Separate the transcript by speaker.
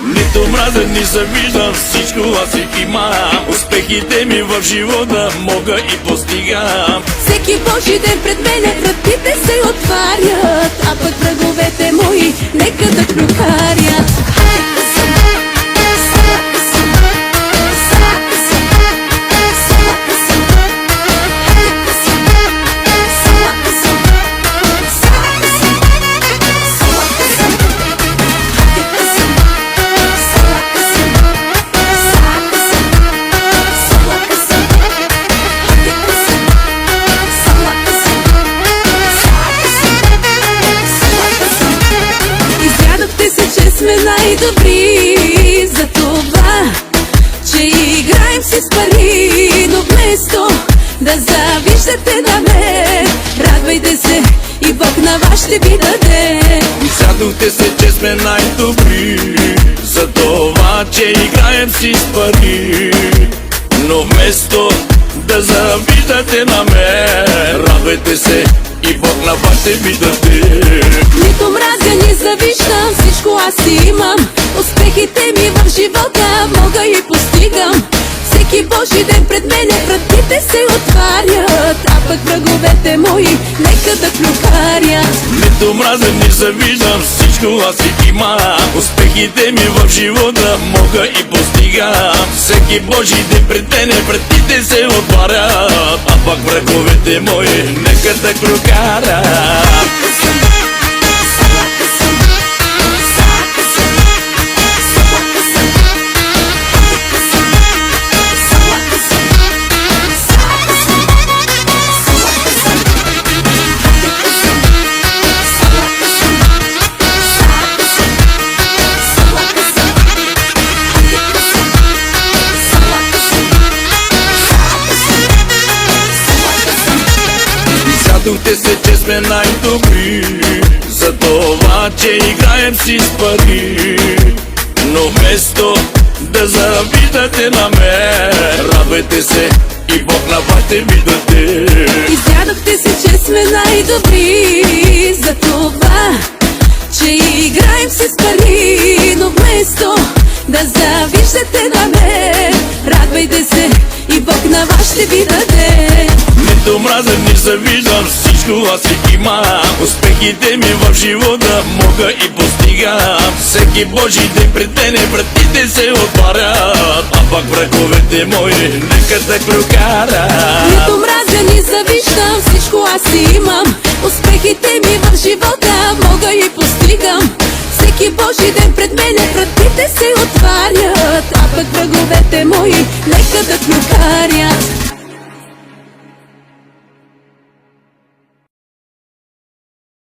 Speaker 1: Нито мразя, ни завиждам, всичко аз си имам. Успехите ми в живота мога и постигам.
Speaker 2: Всеки Божи ден пред мене вратите се отварят, а пък враговете мои нека да клюкарят. Сме най-добри за това, че играем си с пари, но вместо да завиждате на мен, радвайте се и Бог на вас ще ви даде.
Speaker 1: Сядохте се, че сме най-добри за това, че играем си с пари, но вместо да завиждате на мен, радвайте се и Бог на вас ще ви даде.
Speaker 2: Нито мразя, ни завиждам, всичко аз си имам. Успехите ми в живота мога и постигам. Всеки Божи ден пред мене вратите се отварят, а пък враговете мои нека да клюкарят.
Speaker 1: Нито мразя, ни завиждам, всичко аз си имам. Успехите ми в живота мога и постигам. Всеки Божи ден пред мене вратите се отварят, а пък враговете мои нека да клюкарят. Сядохте се, че сме най-добри за това, че играем си с пари, но вместо да завиждате на мен, радвайте се и Бог на вас ще ви даде.
Speaker 2: Изядохте се, че сме най-добри за това, че играем си с пари, но вместо да завиждате на мен, радвайте се и Бог на вас ще ви даде.
Speaker 1: Нито мразя, ни завиждам, всичко аз си имам. Успехите ми в живота мога и постигам. Всеки Божи ден пред мене вратите се отварят, а пак враговете мои нека да клюкарят.
Speaker 2: Нито мразя, ни завиждам, всичко аз си имам. Успехите ми в живота мога и постигам. Всеки Божи ден пред мене вратите се отварят, а пък враговете мои нека да клюкарят.